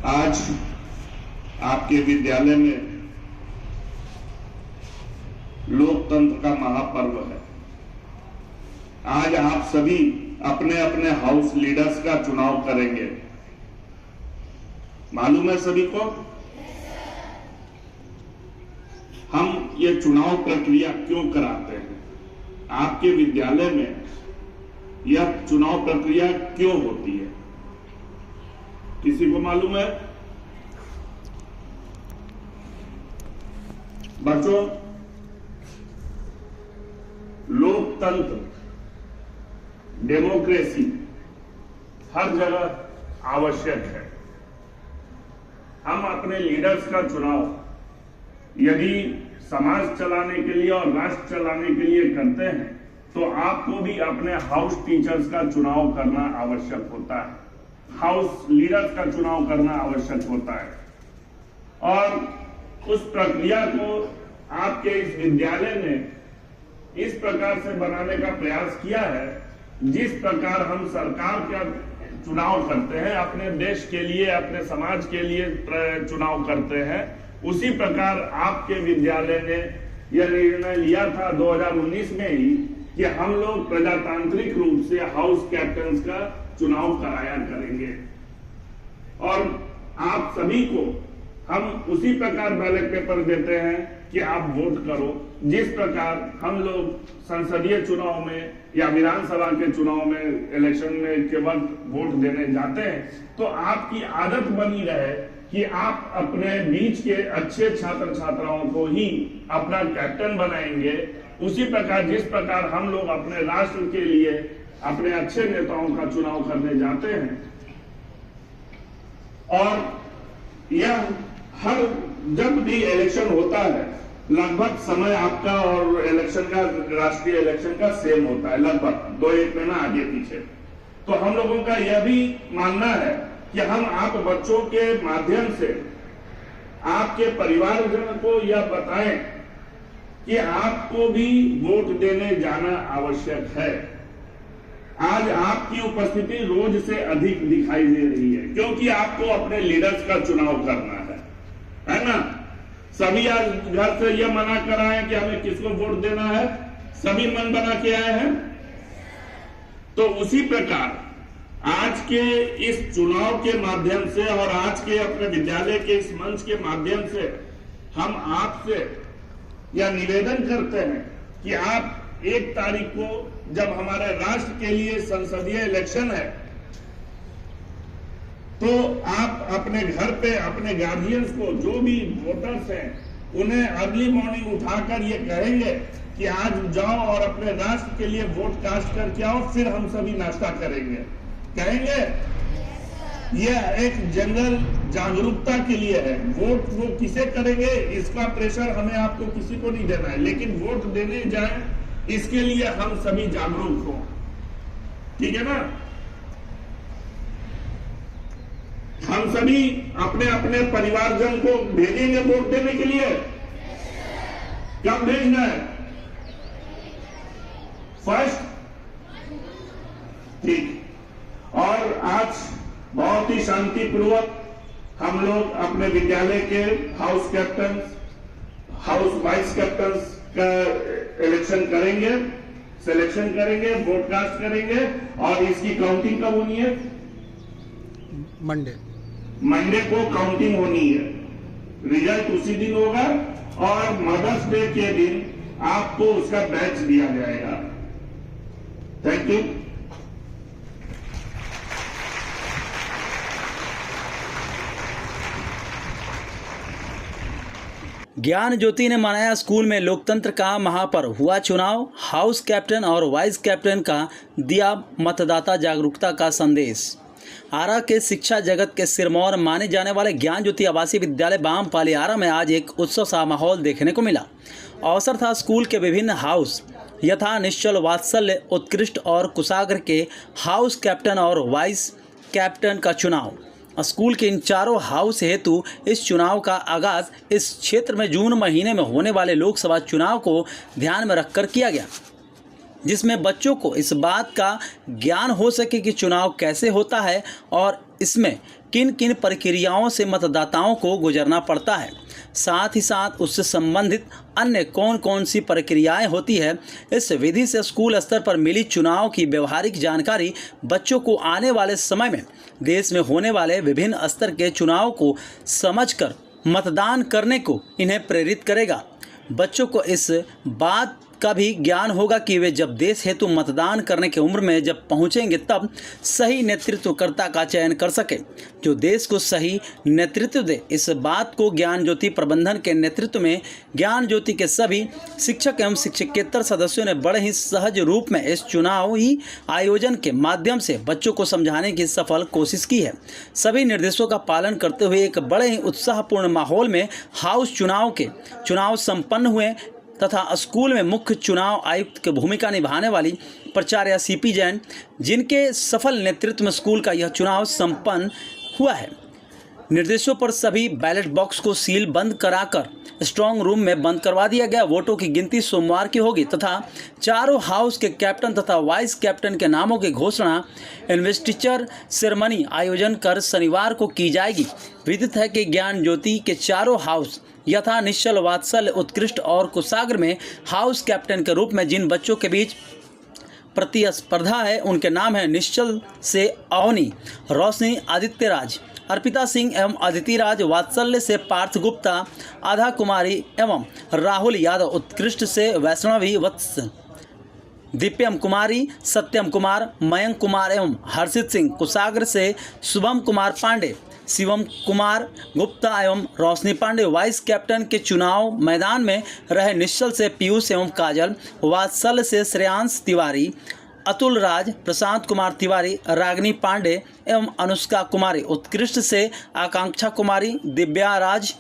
आज आपके विद्यालय में लोकतंत्र का महापर्व है। आज आप सभी अपने अपने हाउस लीडर्स का चुनाव करेंगे। मालूम है सभी को? हम ये चुनाव प्रक्रिया क्यों कराते हैं? आपके विद्यालय में यह चुनाव प्रक्रिया क्यों होती है? किसी को मालूम है? बच्चों, लोकतंत्र, डेमोक्रेसी हर जगह आवश्यक है। हम अपने लीडर्स का चुनाव यदि समाज चलाने के लिए और राष्ट्र चलाने के लिए करते हैं तो आपको भी अपने हाउस टीचर्स का चुनाव करना आवश्यक होता है, हाउस लीडर्स का चुनाव करना आवश्यक होता है। और उस प्रक्रिया को आपके इस विद्यालय ने इस प्रकार से बनाने का प्रयास किया है जिस प्रकार हम सरकार का चुनाव करते हैं, अपने देश के लिए, अपने समाज के लिए चुनाव करते हैं, उसी प्रकार आपके विद्यालय ने यह निर्णय लिया था 2019 में ही कि हम लोग प्रजातांत्रिक रूप से हाउस कैप्टन्स का चुनाव कराया करेंगे। और आप सभी को हम उसी प्रकार बैलेट पेपर देते हैं कि आप वोट करो, जिस प्रकार हम लोग संसदीय चुनाव में या विधानसभा के चुनाव में इलेक्शन में के वक्त वोट देने जाते हैं तो आपकी आदत बनी रहे कि आप अपने बीच के अच्छे छात्र छात्राओं को ही अपना कैप्टन बनाएंगे। उसी प्रकार जिस प्रकार हम लोग अपने राष्ट्र के लिए अपने अच्छे नेताओं का चुनाव करने जाते हैं, और यह हर जब भी इलेक्शन होता है लगभग समय आपका और इलेक्शन का, राष्ट्रीय इलेक्शन का सेम होता है, लगभग 2-1 महीना आगे पीछे। तो हम लोगों का यह भी मानना है कि हम आप बच्चों के माध्यम से आपके परिवारजन को यह बताएं कि आपको भी वोट देने जाना आवश्यक है। आज आपकी उपस्थिति रोज से अधिक दिखाई दे रही है क्योंकि आपको अपने लीडर्स का चुनाव करना है ना? सभी आज घर से यह मना कर आए हैं कि हमें किसको वोट देना है, सभी मन बना के आए हैं। तो उसी प्रकार आज के इस चुनाव के माध्यम से और आज के अपने विद्यालय के इस मंच के माध्यम से हम आपसे यह निवेदन करते हैं कि आप 1 तारीख को जब हमारे राष्ट्र के लिए संसदीय इलेक्शन है तो आप अपने घर पे अपने गार्जियंस को, जो भी वोटर्स हैं, उन्हें अर्ली मॉर्निंग उठाकर ये कहेंगे कि आज जाओ और अपने राष्ट्र के लिए वोट कास्ट करके आओ, फिर हम सभी नाश्ता करेंगे। कहेंगे? यह एक जनरल जागरूकता के लिए है। वोट वो किसे करेंगे इसका प्रेशर हमें आपको किसी को नहीं देना है, लेकिन वोट देने जाए इसके लिए हम सभी जागरूक हो। ठीक है ना? हम सभी अपने अपने परिवारजन को भेजेंगे वोट देने के लिए। कब भेजना है? फर्स्ट। ठीक। और आज बहुत ही शांतिपूर्वक हम लोग अपने विद्यालय के house captain, house vice captain का इलेक्शन करेंगे, सिलेक्शन करेंगे, वोट कास्ट करेंगे। और इसकी काउंटिंग कब होनी है? मंडे को काउंटिंग होनी है। रिजल्ट उसी दिन होगा और मदर्स डे के दिन आपको उसका बैच दिया जाएगा। Thank you. ज्ञान ज्योति ने मनाया स्कूल में लोकतंत्र का महापर्व, हुआ चुनाव, हाउस कैप्टन और वाइस कैप्टन का दिया मतदाता जागरूकता का संदेश। आरा के शिक्षा जगत के सिरमौर माने जाने वाले ज्ञान ज्योति आवासीय विद्यालय बामपाली आरा में आज एक उत्सव सा माहौल देखने को मिला। अवसर था स्कूल के विभिन्न हाउस यथा निश्चल, वात्सल्य, उत्कृष्ट और कुशाग्र के हाउस कैप्टन और वाइस कैप्टन का चुनाव। स्कूल के इन चारों हाउस हेतु इस चुनाव का आगाज इस क्षेत्र में जून महीने में होने वाले लोकसभा चुनाव को ध्यान में रखकर किया गया। जिसमें बच्चों को इस बात का ज्ञान हो सके कि चुनाव कैसे होता है और इसमें किन किन प्रक्रियाओं से मतदाताओं को गुजरना पड़ता है, साथ ही साथ उससे संबंधित अन्य कौन कौन सी प्रक्रियाएं होती है। इस विधि से स्कूल स्तर पर मिली चुनाव की व्यवहारिक जानकारी बच्चों को आने वाले समय में देश में होने वाले विभिन्न स्तर के चुनाव को समझकर मतदान करने को इन्हें प्रेरित करेगा। बच्चों को इस बात का भी ज्ञान होगा कि वे जब देश हेतु मतदान करने की उम्र में जब पहुंचेंगे तब सही नेतृत्वकर्ता का चयन कर सके जो देश को सही नेतृत्व दे। इस बात को ज्ञान ज्योति प्रबंधन के नेतृत्व में ज्ञान ज्योति के सभी शिक्षक एवं शिक्षकेतर सदस्यों ने बड़े ही सहज रूप में इस चुनावी आयोजन के माध्यम से बच्चों को समझाने की सफल कोशिश की है। सभी निर्देशों का पालन करते हुए एक बड़े ही उत्साहपूर्ण माहौल में हाउस चुनाव संपन्न हुए तथा स्कूल में मुख्य चुनाव आयुक्त की भूमिका निभाने वाली प्राचार्य सीपी जैन, जिनके सफल नेतृत्व में स्कूल का यह चुनाव संपन्न हुआ है। निर्देशों पर सभी बैलेट बॉक्स को सील बंद कराकर स्ट्रांग रूम में बंद करवा दिया गया। वोटों की गिनती सोमवार की होगी तथा चारों हाउस के कैप्टन तथा वाइस कैप्टन के नामों की घोषणा इन्वेस्टिचर सेरेमनी आयोजन कर शनिवार को की जाएगी। विदित है कि ज्ञान ज्योति के चारों हाउस यथा निश्चल, वात्सल्य, उत्कृष्ट और कुशाग्र में हाउस कैप्टन के रूप में जिन बच्चों के बीच प्रतिस्पर्धा है उनके नाम है निश्चल से अवनी, रोशनी आदित्य राज, अर्पिता सिंह एवं अदिति राज, वात्सल्य से पार्थ गुप्ता, आधा कुमारी एवं राहुल यादव, उत्कृष्ट से वैष्णवी वत्स, दिव्यम कुमारी, सत्यम कुमार, मयंक कुमार एवं हर्षित सिंह, कुशाग्र से शुभम कुमार पांडे, शिवम कुमार गुप्ता एवं रोशनी पांडे। वाइस कैप्टन के चुनाव मैदान में रहे निश्चल से पीयूष एवं काजल, वात्सल्य से श्रेयांश तिवारी, अतुल राज, प्रशांत कुमार तिवारी, रागिनी पांडे एवं अनुष्का कुमारी, उत्कृष्ट से आकांक्षा कुमारी, दिव्या राज,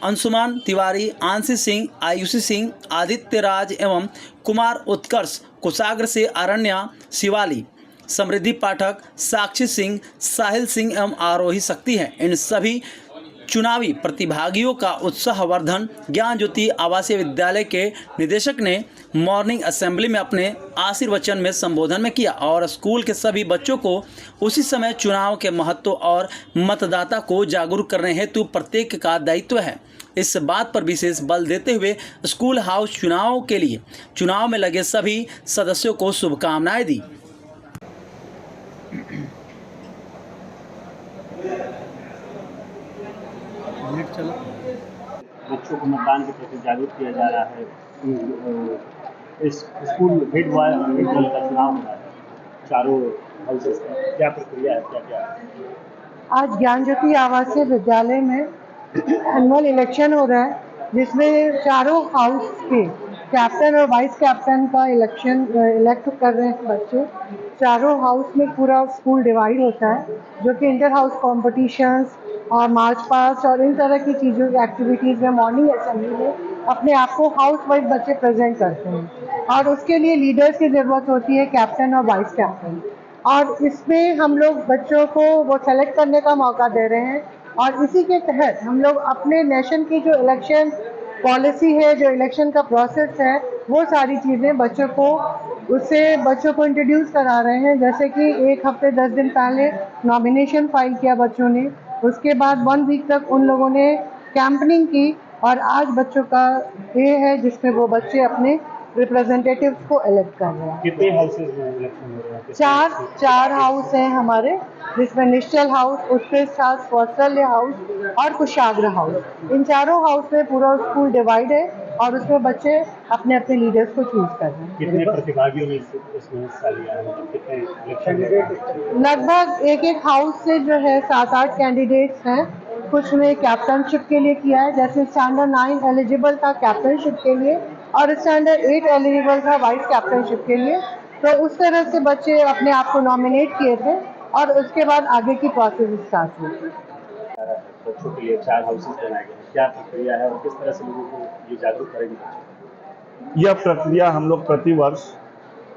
अंशुमान तिवारी, आंशी सिंह, आयुषी सिंह, आदित्य राज एवं कुमार उत्कर्ष, कुशाग्र से अरण्या शिवाली, समृद्धि पाठक, साक्षी सिंह, साहिल सिंह एवं आरोही शक्ति हैं। इन सभी चुनावी प्रतिभागियों का उत्साहवर्धन ज्ञान ज्योति आवासीय विद्यालय के निदेशक ने मॉर्निंग असेंबली में अपने आशीर्वचन में संबोधन में किया और स्कूल के सभी बच्चों को उसी समय चुनाव के महत्व और मतदाता को जागरूक करने हेतु प्रत्येक का दायित्व है। इस बात पर विशेष बल देते हुए स्कूल हाउस चुनाव के लिए चुनाव में लगे सभी सदस्यों को शुभकामनाएं दी। बच्चों को मतदान के प्रति जागरूक किया जा रहा है। इस स्कूल हेड बॉय और हेड गर्ल का चुनाव हो रहा है चारों हाउसेस का, क्या प्रक्रिया है, क्या क्या? आज ज्ञान ज्योति आवासीय विद्यालय में एनुअल इलेक्शन हो रहा है जिसमें चारों हाउस के कैप्टन और वाइस कैप्टन का इलेक्शन इलेक्ट कर रहे हैं बच्चे। चारों हाउस में पूरा स्कूल डिवाइड होता है जो कि इंटर हाउस कॉम्पिटिशन्स और मार्च पास्ट और इन तरह की चीज़ों की एक्टिविटीज़ में मॉर्निंग असेंबली में अपने आप को हाउस वाइज बच्चे प्रेजेंट करते हैं और उसके लिए लीडर्स की ज़रूरत होती है, कैप्टन और वाइस कैप्टन। और इसमें हम लोग बच्चों को वो सेलेक्ट करने का मौका दे रहे हैं और इसी के तहत हम लोग अपने नेशन की जो इलेक्शन पॉलिसी है, जो इलेक्शन का प्रोसेस है, वो सारी चीज़ें बच्चों को इंट्रोड्यूस करा रहे हैं। जैसे कि 1 हफ्ते 10 दिन पहले नॉमिनेशन फाइल किया बच्चों ने, उसके बाद 1 वीक तक उन लोगों ने कैंपनिंग की और आज बच्चों का ये है जिसमें वो बच्चे अपने रिप्रेजेंटेटिव्स को इलेक्ट कर रहे हैं। कितने हाउसेस में इलेक्शन हो रहा है? चार हाउस हैं हमारे, जिसमें निश्चल हाउस, उत्कृष्ट हाउस, वात्सल्य हाउस और कुशाग्र हाउस। इन चारों हाउस में पूरा स्कूल डिवाइड है और उसमें बच्चे अपने अपने लीडर्स को चूज कर रहे हैं। कितने प्रतिभागियों ने इसमें हिस्सा लिया है, मतलब कितने इलेक्शन? लगभग एक हाउस से जो है 7-8 कैंडिडेट्स हैं। कुछ ने कैप्टनशिप के लिए किया है, जैसे स्टैंडर्ड 9 एलिजिबल था कैप्टनशिप के लिए और स्टैंडर्ड 8 एलिजिबल था वाइस कैप्टनशिप के लिए। तो उस तरह से बच्चे अपने आप को नॉमिनेट किए थे और उसके बाद आगे की प्रोसेस स्टार्ट हुई। बच्चों के लिए 4 हाउसेस बनाए गए, क्या प्रक्रिया है और किस तरह से लोगों को ये जागरूक करेंगे? यह प्रक्रिया हम लोग प्रतिवर्ष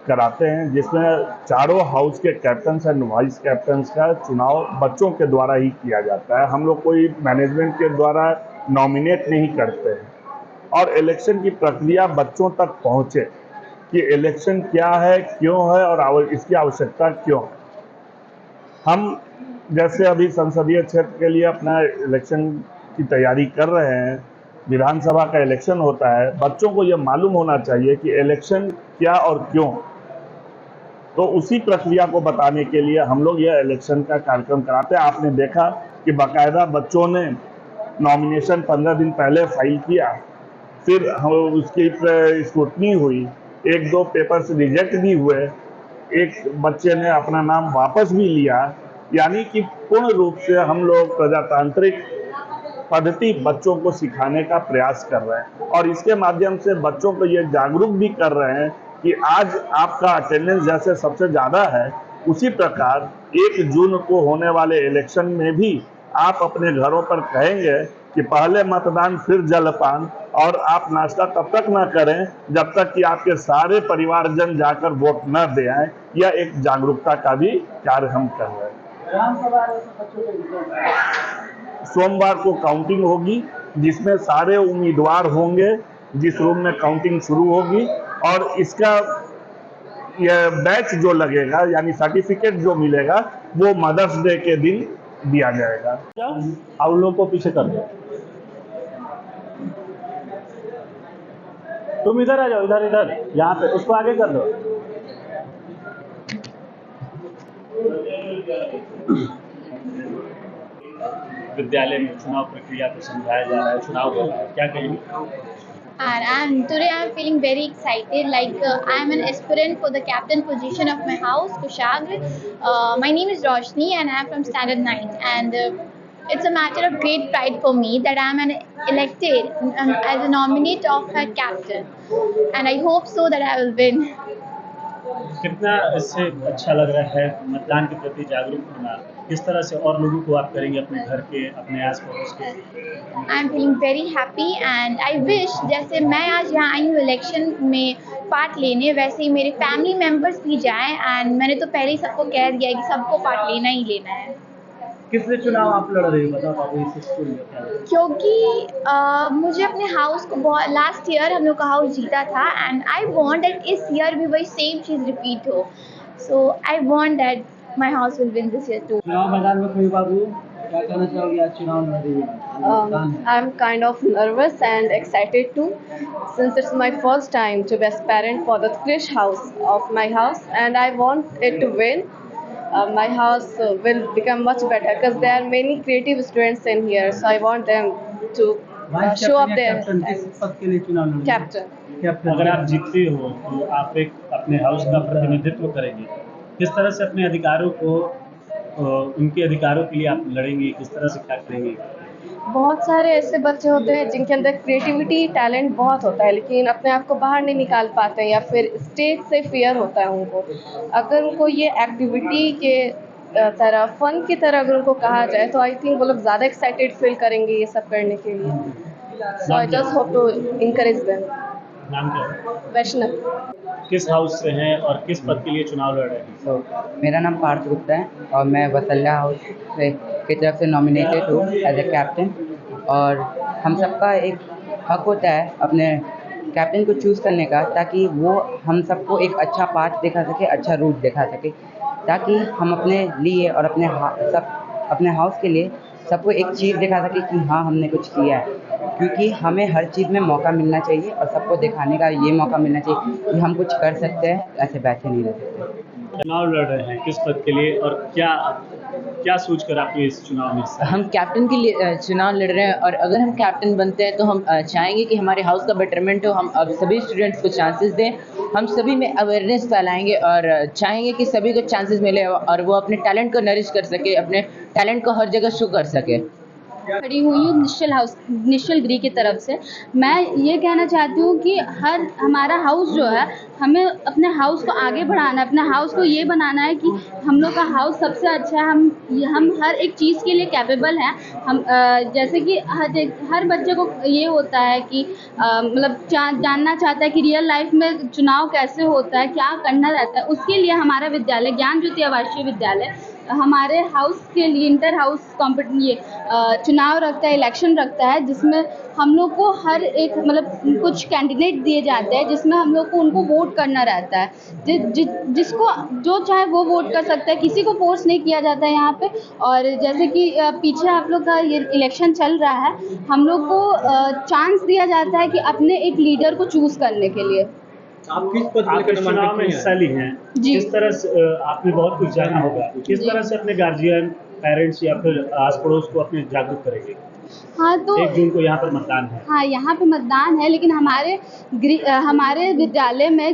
कराते हैं जिसमें चारों हाउस के कैप्टन एंड वाइस कैप्टन का चुनाव बच्चों के द्वारा ही किया जाता है। हम लोग कोई मैनेजमेंट के द्वारा नॉमिनेट नहीं करते हैं और इलेक्शन की प्रक्रिया बच्चों तक पहुंचे कि इलेक्शन क्या है, क्यों है और इसकी आवश्यकता क्यों है। हम जैसे अभी संसदीय क्षेत्र के लिए अपना इलेक्शन की तैयारी कर रहे हैं, विधानसभा का इलेक्शन होता है, बच्चों को ये मालूम होना चाहिए कि इलेक्शन क्या और क्यों। तो उसी प्रक्रिया को बताने के लिए हम लोग यह इलेक्शन का कार्यक्रम कराते हैं। आपने देखा कि बाकायदा बच्चों ने नॉमिनेशन 15 दिन पहले फाइल किया, फिर उसकी स्क्रूटनी हुई, 1-2 पेपर्स रिजेक्ट भी हुए, एक बच्चे ने अपना नाम वापस भी लिया। यानी कि पूर्ण रूप से हम लोग प्रजातांत्रिक पद्धति बच्चों को सिखाने का प्रयास कर रहे हैं और इसके माध्यम से बच्चों को ये जागरूक भी कर रहे हैं कि आज आपका अटेंडेंस जैसे सबसे ज़्यादा है, उसी प्रकार 1 जून को होने वाले इलेक्शन में भी आप अपने घरों पर कहेंगे कि पहले मतदान फिर जलपान, और आप नाश्ता तब तक ना करें जब तक कि आपके सारे परिवारजन जाकर वोट न दे आए। यह एक जागरूकता का भी कार्य हम कर रहे हैं। सोमवार को काउंटिंग होगी, जिसमें सारे उम्मीदवार होंगे, जिस रूम में काउंटिंग शुरू होगी, और इसका यह बैच जो लगेगा यानी सर्टिफिकेट जो मिलेगा वो मदर्स डे के दिन दिया जाएगा। आप लोगों को पीछे कर दो, तुम इधर आ जाओ, इधर इधर यहाँ पे, उसको आगे कर दो। विद्यालय में चुनाव प्रक्रिया को समझाया जा रहा है, चुनाव हो रहा है, क्या कहेंगे? And today I'm feeling very excited. I'm an aspirant for the captain position of my house, Kushagra. My name is Roshni, and I'm from Standard 9. And it's a matter of great pride for me that I'm elected as a nominee of a captain. And I hope so that I will win. कितना इससे अच्छा लग रहा है मतदान के प्रति जागरूक होना? किस तरह से और लोगों को आप करेंगे अपने घर के, अपने आस पड़ोस के? I am feeling very happy and I wish जैसे मैं आज यहाँ आई हूँ इलेक्शन में पार्ट लेने, वैसे ही मेरे फैमिली मेम्बर्स भी जाएं। एंड मैंने तो पहले ही सबको कह दिया है कि सबको पार्ट लेना ही लेना है। किस लिए चुनाव आप लड़ रहे हो, बताओ बाबू इस स्कूल में क्या है? क्योंकि मुझे अपने हाउस को बहुत, लास्ट ईयर हम लोग का हाउस जीता था एंड आई वांट दैट इस ईयर भी वही सेम चीज़ रिपीट हो। So I want that my house will win this year too. चुनाव मैदान में कोई बाबू क्या कहना चाहोगे, आज चुनाव लड़ रही है? I'm kind of nervous and excited too, since it's my first time to be aspirant for the Krish house of my house, and I want it to win. My house will become much better because there are many creative students in here, so I want them to show up their किस पद के लिए चुनाव लड़ रही है? captain. अगर आप जीतते हो तो आप एक अपने हाउस का प्रतिनिधित्व करेंगे, किस तरह से अपने अधिकारों को, उनके अधिकारों के लिए आप लड़ेंगे, किस तरह से क्या करेंगे? बहुत सारे ऐसे बच्चे होते हैं जिनके अंदर क्रिएटिविटी टैलेंट बहुत होता है, लेकिन अपने आप को बाहर नहीं निकाल पाते हैं या फिर स्टेज से फियर होता है उनको। अगर उनको ये एक्टिविटी के तरह, फन की तरह अगर उनको कहा जाए तो आई थिंक वो लोग ज़्यादा एक्साइटेड फील करेंगे ये सब करने के लिए। So I just hope to encourage them. नाम क्या है? वैष्णव। किस हाउस से हैं और किस पद के लिए चुनाव लड़ रहे हैं? मेरा नाम पार्थ गुप्ता है और मैं वसल्या हाउस से की तरफ से नॉमिनेटेड हूँ एज ए कैप्टन। और हम सबका एक हक होता है अपने कैप्टन को चूज़ करने का, ताकि वो हम सबको एक अच्छा पाथ दिखा सके, अच्छा रूट दिखा सके, ताकि हम अपने लिए और अपने हाउस के लिए सबको एक चीज़ दिखा सके कि हाँ हमने कुछ किया है। क्योंकि हमें हर चीज़ में मौका मिलना चाहिए और सबको दिखाने का ये मौका मिलना चाहिए कि हम कुछ कर सकते हैं, ऐसे बैठे नहीं रह सकते। चुनाव लड़ रहे हैं, किस पद के लिए और क्या सोचकर आप इस चुनाव में? हम कैप्टन के लिए चुनाव लड़ रहे हैं और अगर हम कैप्टन बनते हैं तो हम चाहेंगे कि हमारे हाउस का बेटरमेंट हो, हम अब सभी स्टूडेंट्स को चांसेस दें, हम सभी में अवेयरनेस फैलाएंगे और चाहेंगे कि सभी को चांसेस मिले और वो अपने टैलेंट को नरिश कर सके, अपने टैलेंट को हर जगह शो कर सके। खड़ी हुई हूँ निश्चल गिरी की तरफ से। मैं ये कहना चाहती हूँ कि हमारा हाउस जो है, हमें अपने हाउस को आगे बढ़ाना है, अपने हाउस को ये बनाना है कि हम लोग का हाउस सबसे अच्छा है, हम हर एक चीज़ के लिए कैपेबल हैं। हम जैसे कि हर बच्चे को ये होता है कि मतलब जानना चाहता है कि रियल लाइफ में चुनाव कैसे होता है, क्या करना रहता है। उसके लिए हमारा विद्यालय ज्ञान ज्योति आवासीय विद्यालय हमारे हाउस के लिए इंटर हाउस चुनाव रखता है, इलेक्शन रखता है, जिसमें हम लोग को हर एक मतलब कुछ कैंडिडेट दिए जाते हैं जिसमें हम लोग को उनको वोट करना रहता है। जिसको जो चाहे वो वोट कर सकता है, किसी को फोर्स नहीं किया जाता है यहाँ पे। और जैसे कि पीछे आप लोग का ये इलेक्शन चल रहा है, हम लोग को चांस दिया जाता है कि अपने एक लीडर को चूज़ करने के लिए। आप किस पद के चुनाव में हिस्सा ली हैं? जी। किस तरह से आपने बहुत कुछ जाना होगा, किस जी। तरह से अपने गार्जियन, पेरेंट्स या फिर आस पड़ोस को अपने जागरूक करेंगे? हाँ, तो 1 जून को यहाँ पर मतदान है। हाँ, यहाँ पे मतदान है, लेकिन हमारे विद्यालय में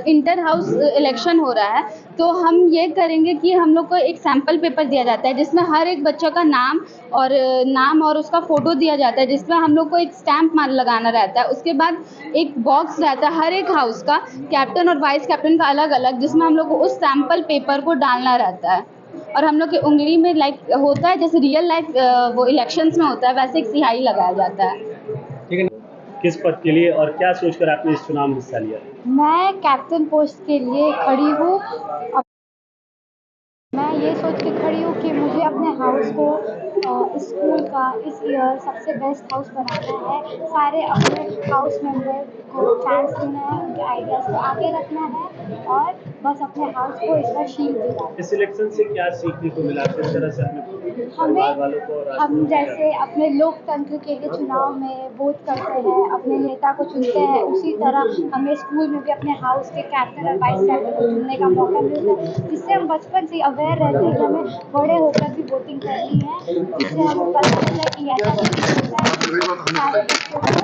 इंटर हाउस इलेक्शन हो रहा है, तो हम ये करेंगे कि हम लोग को एक सैम्पल पेपर दिया जाता है जिसमें हर एक बच्चे का नाम और उसका फ़ोटो दिया जाता है, जिसमें हम लोग को एक स्टैम्प मार लगाना रहता है। उसके बाद एक बॉक्स रहता है हर एक हाउस का, कैप्टन और वाइस कैप्टन का अलग अलग, जिसमें हम लोग को उस सैम्पल पेपर को डालना रहता है। और हम लोग की उंगली में होता है जैसे रियल लाइफ वो इलेक्शंस में होता है, वैसे एक स्याही लगाया जाता है। ठीक है। किस पद के लिए और क्या सोचकर आपने इस चुनाव में हिस्सा लिया? मैं कैप्टन पोस्ट के लिए खड़ी हूँ। मैं ये सोच के खड़ी हूँ कि मुझे अपने हाउस को स्कूल का इस ईयर सबसे बेस्ट हाउस बनाना है। सारे अपने हाउस मेंबर को चांस देना है, उनके आइडियाज़ को आगे रखना है और बस अपने हाउस को इस बार शील्ड दिलाना है। इस इलेक्शन से क्या सीखने को मिला? किस तरह से अपने परिवार वालों को और हम जैसे अपने लोकतंत्र के लिए चुनाव में वोट करते हैं, अपने नेता को चुनते हैं, उसी तरह हमें स्कूल में भी अपने हाउस के कैप्टन और वाइस कैप्टन को चुनने का मौका मिलता है, जिससे हम बचपन से अवेयर रहते हैं कि हमें बड़े होकर भी वोटिंग करनी है। जिससे हमें पता चलता है कि ऐसा नहीं होता है।